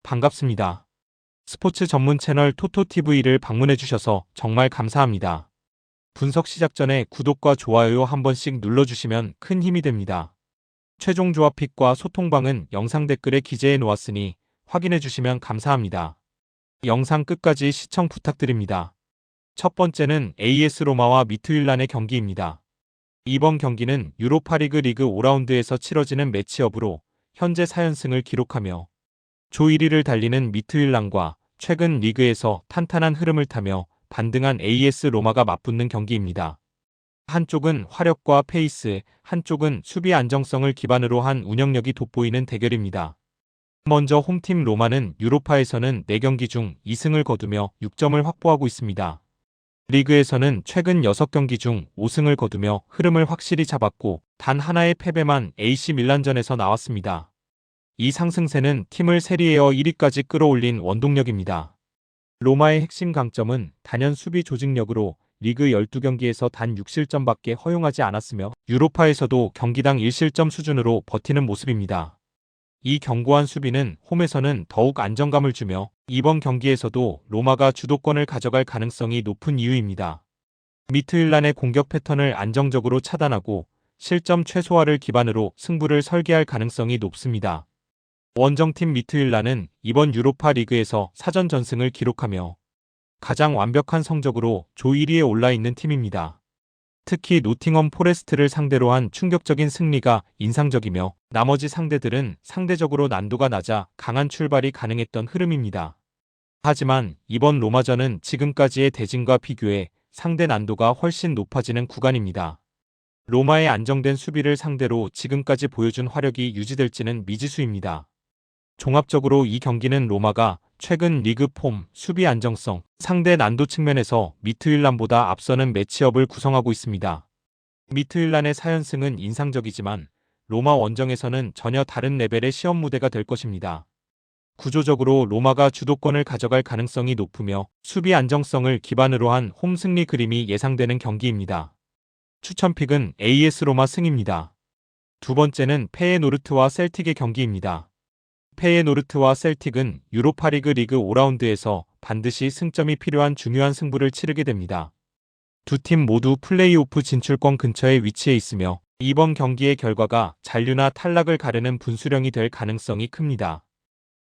반갑습니다. 스포츠 전문 채널 토토TV를 방문해주셔서 정말 감사합니다. 분석 시작 전에 구독과 좋아요 한 번씩 눌러주시면 큰 힘이 됩니다. 최종 조합 픽과 소통방은 영상 댓글에 기재해 놓았으니 확인해주시면 감사합니다. 영상 끝까지 시청 부탁드립니다. 첫 번째는 AS 로마와 미트윌란의 경기입니다. 이번 경기는 유로파리그 리그 5라운드에서 치러지는 매치업으로 현재 4연승을 기록하며 조 1위를 달리는 미트윌란과 최근 리그에서 탄탄한 흐름을 타며 반등한 AS 로마가 맞붙는 경기입니다. 한쪽은 화력과 페이스, 한쪽은 수비 안정성을 기반으로 한 운영력이 돋보이는 대결입니다. 먼저 홈팀 로마는 유로파에서는 4경기 중 2승을 거두며 6점을 확보하고 있습니다. 리그에서는 최근 6경기 중 5승을 거두며 흐름을 확실히 잡았고 단 하나의 패배만 AC 밀란전에서 나왔습니다. 이 상승세는 팀을 세리에어 1위까지 끌어올린 원동력입니다. 로마의 핵심 강점은 단연 수비 조직력으로 리그 12경기에서 단 6실점밖에 허용하지 않았으며 유로파에서도 경기당 1실점 수준으로 버티는 모습입니다. 이 견고한 수비는 홈에서는 더욱 안정감을 주며 이번 경기에서도 로마가 주도권을 가져갈 가능성이 높은 이유입니다. 미트윌란의 공격 패턴을 안정적으로 차단하고 실점 최소화를 기반으로 승부를 설계할 가능성이 높습니다. 원정팀 미트윌란은 이번 유로파 리그에서 사전 전승을 기록하며 가장 완벽한 성적으로 조 1위에 올라있는 팀입니다. 특히 노팅엄 포레스트를 상대로 한 충격적인 승리가 인상적이며 나머지 상대들은 상대적으로 난도가 낮아 강한 출발이 가능했던 흐름입니다. 하지만 이번 로마전은 지금까지의 대진과 비교해 상대 난도가 훨씬 높아지는 구간입니다. 로마의 안정된 수비를 상대로 지금까지 보여준 화력이 유지될지는 미지수입니다. 종합적으로 이 경기는 로마가 최근 리그 폼, 수비 안정성, 상대 난도 측면에서 미트윌란보다 앞서는 매치업을 구성하고 있습니다. 미트윌란의 4연승은 인상적이지만 로마 원정에서는 전혀 다른 레벨의 시험 무대가 될 것입니다. 구조적으로 로마가 주도권을 가져갈 가능성이 높으며 수비 안정성을 기반으로 한 홈 승리 그림이 예상되는 경기입니다. 추천픽은 AS 로마 승입니다. 두 번째는 페예노르트와 셀틱의 경기입니다. 페예노르트와 셀틱은 유로파리그 리그 5라운드에서 반드시 승점이 필요한 중요한 승부를 치르게 됩니다. 두 팀 모두 플레이오프 진출권 근처에 위치해 있으며 이번 경기의 결과가 잔류나 탈락을 가르는 분수령이 될 가능성이 큽니다.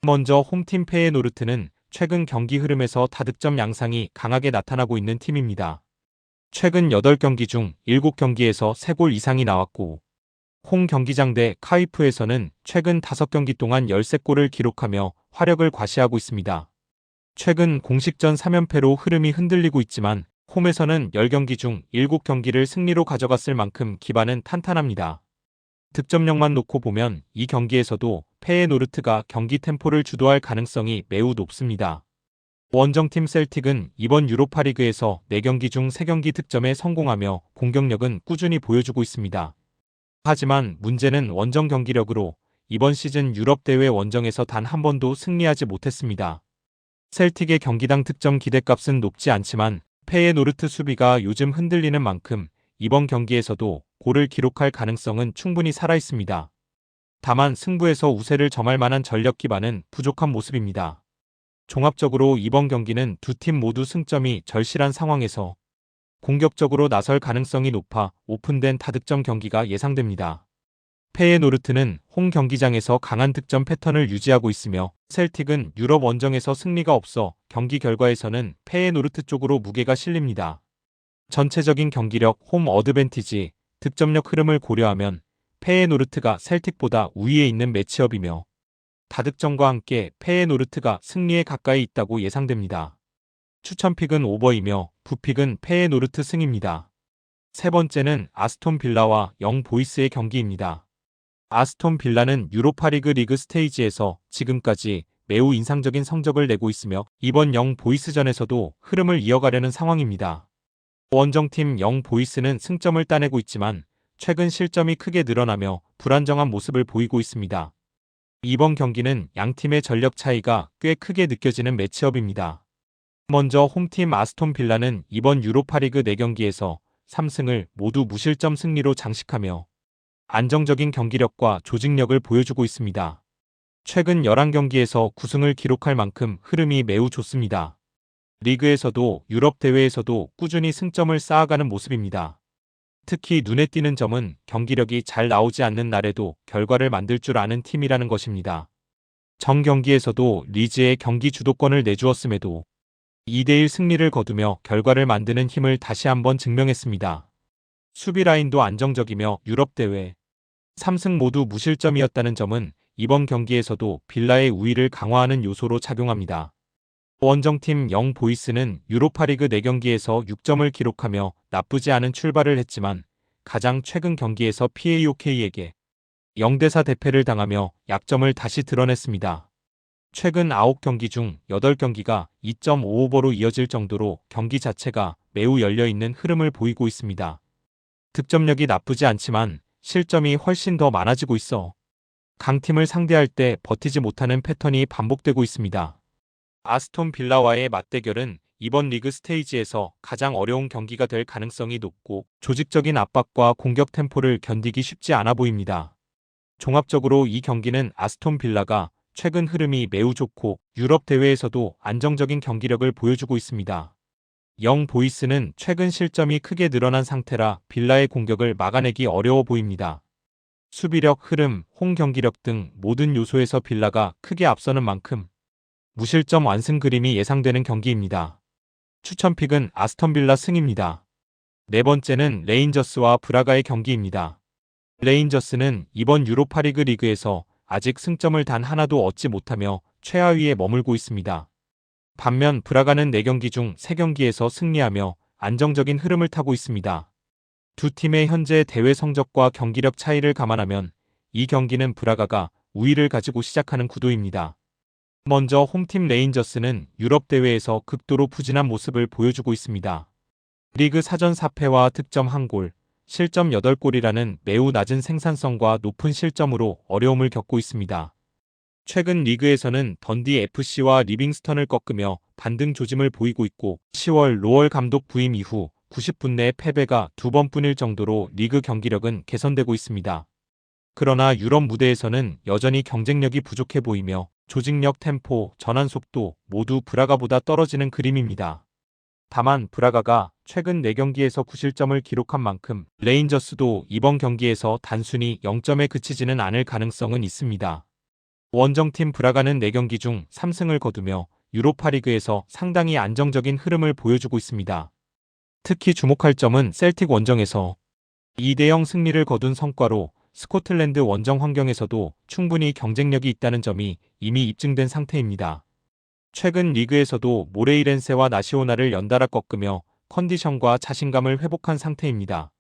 먼저 홈팀 페예노르트는 최근 경기 흐름에서 다득점 양상이 강하게 나타나고 있는 팀입니다. 최근 8경기 중 7경기에서 3골 이상이 나왔고 홈 경기장 대 카이프에서는 최근 5경기 동안 13골을 기록하며 화력을 과시하고 있습니다. 최근 공식전 3연패로 흐름이 흔들리고 있지만 홈에서는 10경기 중 7경기를 승리로 가져갔을 만큼 기반은 탄탄합니다. 득점력만 놓고 보면 이 경기에서도 페예노르트가 경기 템포를 주도할 가능성이 매우 높습니다. 원정팀 셀틱은 이번 유로파리그에서 4경기 중 3경기 득점에 성공하며 공격력은 꾸준히 보여주고 있습니다. 하지만 문제는 원정 경기력으로 이번 시즌 유럽 대회 원정에서 단 한 번도 승리하지 못했습니다. 셀틱의 경기당 득점 기대값은 높지 않지만 페예노르트 수비가 요즘 흔들리는 만큼 이번 경기에서도 골을 기록할 가능성은 충분히 살아있습니다. 다만 승부에서 우세를 점할 만한 전력 기반은 부족한 모습입니다. 종합적으로 이번 경기는 두 팀 모두 승점이 절실한 상황에서 공격적으로 나설 가능성이 높아 오픈된 다득점 경기가 예상됩니다. 페예노르트는 홈 경기장에서 강한 득점 패턴을 유지하고 있으며 셀틱은 유럽 원정에서 승리가 없어 경기 결과에서는 페예노르트 쪽으로 무게가 실립니다. 전체적인 경기력, 홈 어드밴티지, 득점력 흐름을 고려하면 페예노르트가 셀틱보다 우위에 있는 매치업이며 다득점과 함께 페예노르트가 승리에 가까이 있다고 예상됩니다. 추천픽은 오버이며 부픽은 페예노르트 승입니다. 세 번째는 아스톤 빌라와 영 보이스의 경기입니다. 아스톤 빌라는 유로파리그 리그 스테이지에서 지금까지 매우 인상적인 성적을 내고 있으며 이번 영 보이스전에서도 흐름을 이어가려는 상황입니다. 원정팀 영 보이스는 승점을 따내고 있지만 최근 실점이 크게 늘어나며 불안정한 모습을 보이고 있습니다. 이번 경기는 양팀의 전력 차이가 꽤 크게 느껴지는 매치업입니다. 먼저 홈팀 아스톤 빌라는 이번 유로파리그 4경기에서 3승을 모두 무실점 승리로 장식하며 안정적인 경기력과 조직력을 보여주고 있습니다. 최근 11경기에서 9승을 기록할 만큼 흐름이 매우 좋습니다. 리그에서도 유럽 대회에서도 꾸준히 승점을 쌓아가는 모습입니다. 특히 눈에 띄는 점은 경기력이 잘 나오지 않는 날에도 결과를 만들 줄 아는 팀이라는 것입니다. 전 경기에서도 리즈에 경기 주도권을 내주었음에도 2대1 승리를 거두며 결과를 만드는 힘을 다시 한번 증명했습니다. 수비 라인도 안정적이며 유럽 대회 3승 모두 무실점이었다는 점은 이번 경기에서도 빌라의 우위를 강화하는 요소로 작용합니다. 원정팀 영 보이스는 유로파리그 4경기에서 6점을 기록하며 나쁘지 않은 출발을 했지만 가장 최근 경기에서 PAOK에게 0대4 대패를 당하며 약점을 다시 드러냈습니다. 최근 9경기 중 8경기가 2.5오버로 이어질 정도로 경기 자체가 매우 열려있는 흐름을 보이고 있습니다. 득점력이 나쁘지 않지만 실점이 훨씬 더 많아지고 있어 강팀을 상대할 때 버티지 못하는 패턴이 반복되고 있습니다. 아스톤 빌라와의 맞대결은 이번 리그 스테이지에서 가장 어려운 경기가 될 가능성이 높고 조직적인 압박과 공격 템포를 견디기 쉽지 않아 보입니다. 종합적으로 이 경기는 아스톤 빌라가 최근 흐름이 매우 좋고 유럽 대회에서도 안정적인 경기력을 보여주고 있습니다. 영 보이스는 최근 실점이 크게 늘어난 상태라 빌라의 공격을 막아내기 어려워 보입니다. 수비력, 흐름, 홈 경기력 등 모든 요소에서 빌라가 크게 앞서는 만큼 무실점 완승 그림이 예상되는 경기입니다. 추천픽은 아스톤 빌라 승입니다. 네 번째는 레인저스와 브라가의 경기입니다. 레인저스는 이번 유로파리그 리그에서 아직 승점을 단 하나도 얻지 못하며 최하위에 머물고 있습니다. 반면 브라가는 4경기 중 3경기에서 승리하며 안정적인 흐름을 타고 있습니다. 두 팀의 현재 대회 성적과 경기력 차이를 감안하면 이 경기는 브라가가 우위를 가지고 시작하는 구도입니다. 먼저 홈팀 레인저스는 유럽 대회에서 극도로 부진한 모습을 보여주고 있습니다. 리그 사전 4패와 득점 1골, 실점 8골이라는 매우 낮은 생산성과 높은 실점으로 어려움을 겪고 있습니다. 최근 리그에서는 던디 FC와 리빙스턴을 꺾으며 반등 조짐을 보이고 있고 10월 로월 감독 부임 이후 90분 내 패배가 2번뿐일 정도로 리그 경기력은 개선되고 있습니다. 그러나 유럽 무대에서는 여전히 경쟁력이 부족해 보이며 조직력, 템포, 전환 속도 모두 브라가보다 떨어지는 그림입니다. 다만 브라가가 최근 4경기에서 9실점을 기록한 만큼 레인저스도 이번 경기에서 단순히 0점에 그치지는 않을 가능성은 있습니다. 원정팀 브라가는 4경기 중 3승을 거두며 유로파리그에서 상당히 안정적인 흐름을 보여주고 있습니다. 특히 주목할 점은 셀틱 원정에서 2대0 승리를 거둔 성과로 스코틀랜드 원정 환경에서도 충분히 경쟁력이 있다는 점이 이미 입증된 상태입니다. 최근 리그에서도 모레이렌세와 나시오나를 연달아 꺾으며 컨디션과 자신감을 회복한 상태입니다.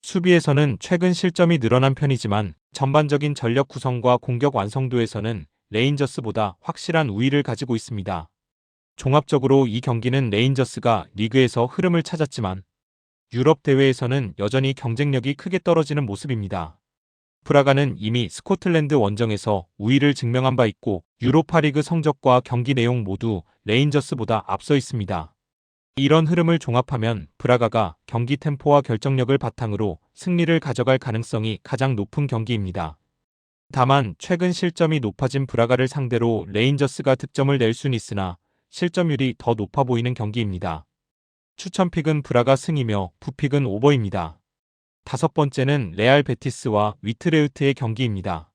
수비에서는 최근 실점이 늘어난 편이지만 전반적인 전력 구성과 공격 완성도에서는 레인저스보다 확실한 우위를 가지고 있습니다. 종합적으로 이 경기는 레인저스가 리그에서 흐름을 찾았지만 유럽 대회에서는 여전히 경쟁력이 크게 떨어지는 모습입니다. 브라가는 이미 스코틀랜드 원정에서 우위를 증명한 바 있고 유로파리그 성적과 경기 내용 모두 레인저스보다 앞서 있습니다. 이런 흐름을 종합하면 브라가가 경기 템포와 결정력을 바탕으로 승리를 가져갈 가능성이 가장 높은 경기입니다. 다만 최근 실점이 높아진 브라가를 상대로 레인저스가 득점을 낼 수는 있으나 실점률이 더 높아 보이는 경기입니다. 추천픽은 브라가 승이며 부픽은 오버입니다. 다섯 번째는 레알 베티스와 위트레흐트의 경기입니다.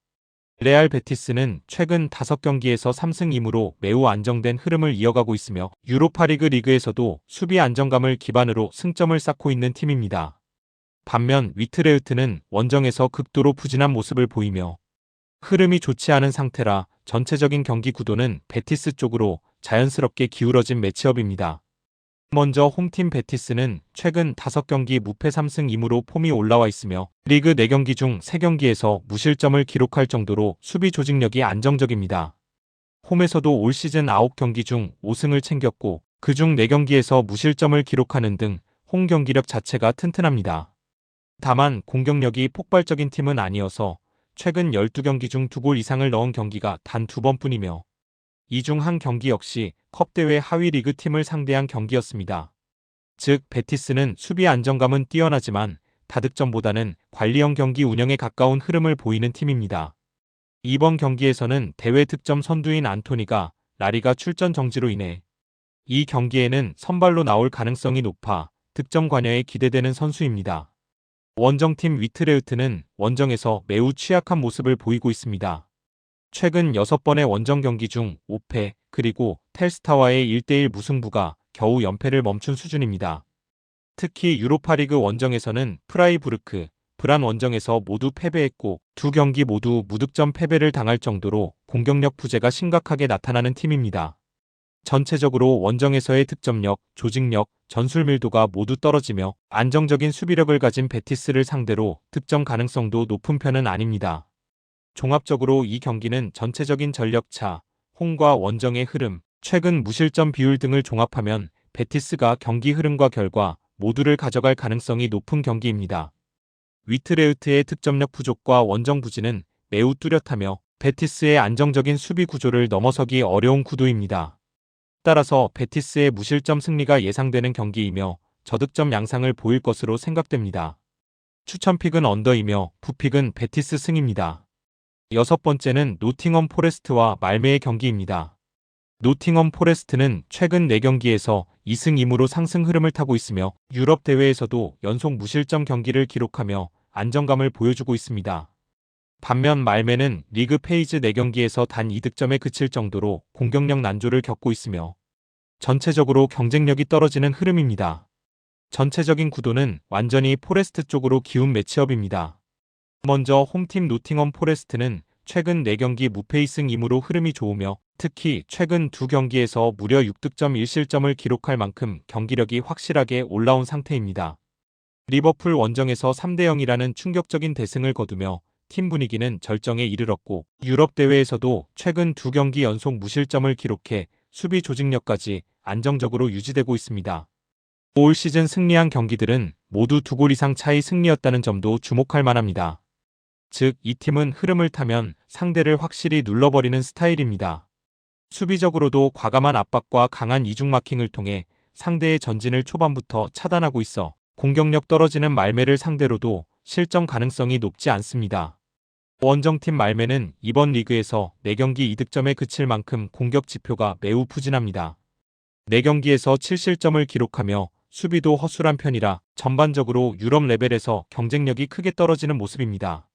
레알 베티스는 최근 5경기에서 3승 2무로 매우 안정된 흐름을 이어가고 있으며 유로파리그 리그에서도 수비 안정감을 기반으로 승점을 쌓고 있는 팀입니다. 반면 위트레흐트는 원정에서 극도로 부진한 모습을 보이며 흐름이 좋지 않은 상태라 전체적인 경기 구도는 베티스 쪽으로 자연스럽게 기울어진 매치업입니다. 먼저 홈팀 베티스는 최근 5경기 무패 3승 2무로 폼이 올라와 있으며 리그 4경기 중 3경기에서 무실점을 기록할 정도로 수비 조직력이 안정적입니다. 홈에서도 올 시즌 9경기 중 5승을 챙겼고 그중 4경기에서 무실점을 기록하는 등 홈 경기력 자체가 튼튼합니다. 다만 공격력이 폭발적인 팀은 아니어서 최근 12경기 중 2골 이상을 넣은 경기가 단 2번뿐이며 이 중 한 경기 역시 컵대회 하위 리그 팀을 상대한 경기였습니다. 즉 베티스는 수비 안정감은 뛰어나지만 다득점보다는 관리형 경기 운영에 가까운 흐름을 보이는 팀입니다. 이번 경기에서는 대회 득점 선두인 안토니가 라리가 출전 정지로 인해 이 경기에는 선발로 나올 가능성이 높아 득점 관여에 기대되는 선수입니다. 원정팀 위트레흐트는 원정에서 매우 취약한 모습을 보이고 있습니다. 최근 6번의 원정 경기 중 5패, 그리고 텔스타와의 1대1 무승부가 겨우 연패를 멈춘 수준입니다. 특히 유로파리그 원정에서는 프라이부르크, 브란 원정에서 모두 패배했고 두 경기 모두 무득점 패배를 당할 정도로 공격력 부재가 심각하게 나타나는 팀입니다. 전체적으로 원정에서의 득점력, 조직력, 전술 밀도가 모두 떨어지며 안정적인 수비력을 가진 베티스를 상대로 득점 가능성도 높은 편은 아닙니다. 종합적으로 이 경기는 전체적인 전력차, 홈과 원정의 흐름, 최근 무실점 비율 등을 종합하면 베티스가 경기 흐름과 결과 모두를 가져갈 가능성이 높은 경기입니다. 위트레흐트의 득점력 부족과 원정 부진은 매우 뚜렷하며 베티스의 안정적인 수비 구조를 넘어서기 어려운 구도입니다. 따라서 베티스의 무실점 승리가 예상되는 경기이며 저득점 양상을 보일 것으로 생각됩니다. 추천픽은 언더이며 부픽은 베티스 승입니다. 6번째는 노팅엄 포레스트와 말메의 경기입니다. 노팅엄 포레스트는 최근 4경기에서 2승 2무로 상승 흐름을 타고 있으며 유럽 대회에서도 연속 무실점 경기를 기록하며 안정감을 보여주고 있습니다. 반면 말메는 리그 페이지 4경기에서 단 2득점에 그칠 정도로 공격력 난조를 겪고 있으며 전체적으로 경쟁력이 떨어지는 흐름입니다. 전체적인 구도는 완전히 포레스트 쪽으로 기운 매치업입니다. 먼저 홈팀 노팅엄 포레스트는 최근 4경기 무패 2승 2무로 흐름이 좋으며 특히 최근 2경기에서 무려 6득점 1실점을 기록할 만큼 경기력이 확실하게 올라온 상태입니다. 리버풀 원정에서 3대0이라는 충격적인 대승을 거두며 팀 분위기는 절정에 이르렀고 유럽 대회에서도 최근 2경기 연속 무실점을 기록해 수비 조직력까지 안정적으로 유지되고 있습니다. 올 시즌 승리한 경기들은 모두 2골 이상 차이 승리였다는 점도 주목할 만합니다. 즉, 이 팀은 흐름을 타면 상대를 확실히 눌러버리는 스타일입니다. 수비적으로도 과감한 압박과 강한 이중 마킹을 통해 상대의 전진을 초반부터 차단하고 있어 공격력 떨어지는 말메를 상대로도 실점 가능성이 높지 않습니다. 원정팀 말메는 이번 리그에서 4경기 2득점에 그칠 만큼 공격 지표가 매우 부진합니다. 4경기에서 7실점을 기록하며 수비도 허술한 편이라 전반적으로 유럽 레벨에서 경쟁력이 크게 떨어지는 모습입니다.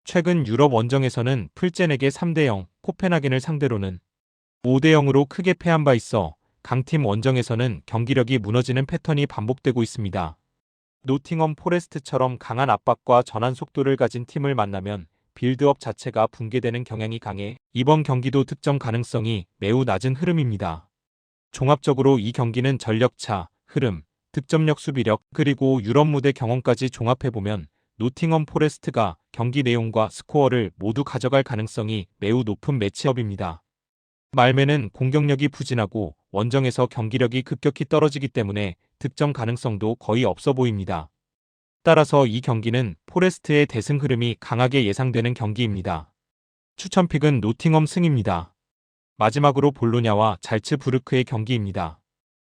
최근 유럽 원정에서는 풀젠에게 3대0, 코펜하겐을 상대로는 5대0으로 크게 패한 바 있어 강팀 원정에서는 경기력이 무너지는 패턴이 반복되고 있습니다. 노팅엄 포레스트처럼 강한 압박과 전환 속도를 가진 팀을 만나면 빌드업 자체가 붕괴되는 경향이 강해 이번 경기도 득점 가능성이 매우 낮은 흐름입니다. 종합적으로 이 경기는 전력차, 흐름, 득점력 수비력, 그리고 유럽 무대 경험까지 종합해보면 노팅엄 포레스트가 경기 내용과 스코어를 모두 가져갈 가능성이 매우 높은 매치업입니다. 말메는 공격력이 부진하고 원정에서 경기력이 급격히 떨어지기 때문에 득점 가능성도 거의 없어 보입니다. 따라서 이 경기는 포레스트의 대승 흐름이 강하게 예상되는 경기입니다. 추천픽은 노팅엄 승입니다. 마지막으로 볼로냐와 잘츠부르크의 경기입니다.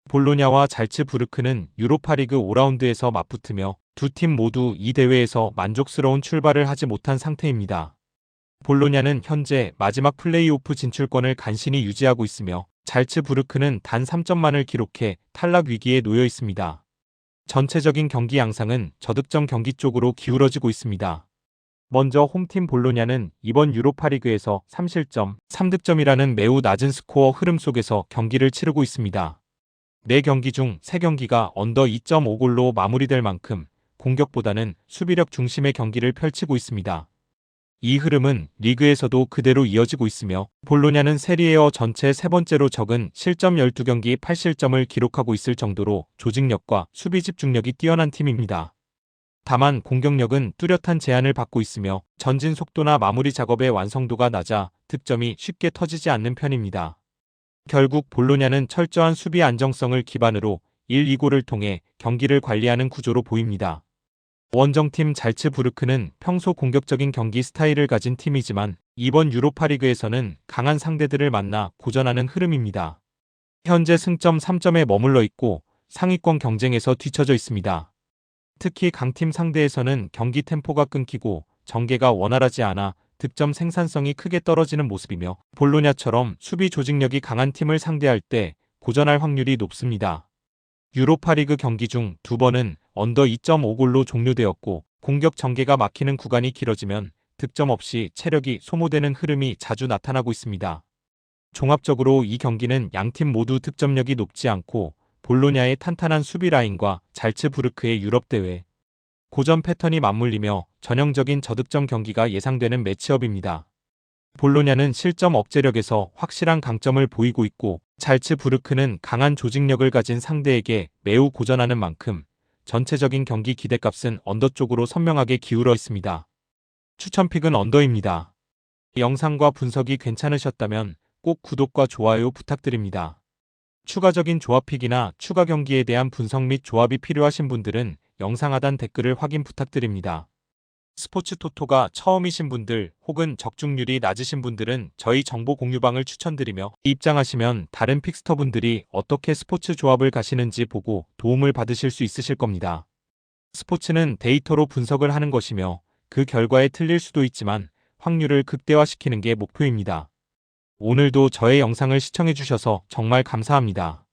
볼로냐와 잘츠부르크는 유로파리그 5라운드에서 맞붙으며 두 팀 모두 이 대회에서 만족스러운 출발을 하지 못한 상태입니다. 볼로냐는 현재 마지막 플레이오프 진출권을 간신히 유지하고 있으며 잘츠부르크는 단 3점만을 기록해 탈락 위기에 놓여 있습니다. 전체적인 경기 양상은 저득점 경기 쪽으로 기울어지고 있습니다. 먼저 홈팀 볼로냐는 이번 유로파리그에서 3실점, 3득점이라는 매우 낮은 스코어 흐름 속에서 경기를 치르고 있습니다. 4경기 중 3경기가 언더 2.5골로 마무리될 만큼 공격보다는 수비력 중심의 경기를 펼치고 있습니다. 이 흐름은 리그에서도 그대로 이어지고 있으며 볼로냐는 세리에어 전체 3번째로 적은 실점 12경기 8실점을 기록하고 있을 정도로 조직력과 수비 집중력이 뛰어난 팀입니다. 다만 공격력은 뚜렷한 제한을 받고 있으며 전진 속도나 마무리 작업의 완성도가 낮아 득점이 쉽게 터지지 않는 편입니다. 결국 볼로냐는 철저한 수비 안정성을 기반으로 1-2골을 통해 경기를 관리하는 구조로 보입니다. 원정팀 잘츠부르크는 평소 공격적인 경기 스타일을 가진 팀이지만 이번 유로파리그에서는 강한 상대들을 만나 고전하는 흐름입니다. 현재 승점 3점에 머물러 있고 상위권 경쟁에서 뒤처져 있습니다. 특히 강팀 상대에서는 경기 템포가 끊기고 전개가 원활하지 않아 득점 생산성이 크게 떨어지는 모습이며 볼로냐처럼 수비 조직력이 강한 팀을 상대할 때 고전할 확률이 높습니다. 유로파리그 경기 중 2번은 언더 2.5골로 종료되었고 공격 전개가 막히는 구간이 길어지면 득점 없이 체력이 소모되는 흐름이 자주 나타나고 있습니다. 종합적으로 이 경기는 양팀 모두 득점력이 높지 않고 볼로냐의 탄탄한 수비 라인과 잘츠부르크의 유럽 대회 고전 패턴이 맞물리며 전형적인 저득점 경기가 예상되는 매치업입니다. 볼로냐는 실점 억제력에서 확실한 강점을 보이고 있고 잘츠부르크는 강한 조직력을 가진 상대에게 매우 고전하는 만큼 전체적인 경기 기대값은 언더 쪽으로 선명하게 기울어 있습니다. 추천픽은 언더입니다. 영상과 분석이 괜찮으셨다면 꼭 구독과 좋아요 부탁드립니다. 추가적인 조합픽이나 추가 경기에 대한 분석 및 조합이 필요하신 분들은 영상 하단 댓글을 확인 부탁드립니다. 스포츠 토토가 처음이신 분들 혹은 적중률이 낮으신 분들은 저희 정보 공유방을 추천드리며 입장하시면 다른 픽스터분들이 어떻게 스포츠 조합을 가시는지 보고 도움을 받으실 수 있으실 겁니다. 스포츠는 데이터로 분석을 하는 것이며 그 결과에 틀릴 수도 있지만 확률을 극대화시키는 게 목표입니다. 오늘도 저의 영상을 시청해주셔서 정말 감사합니다.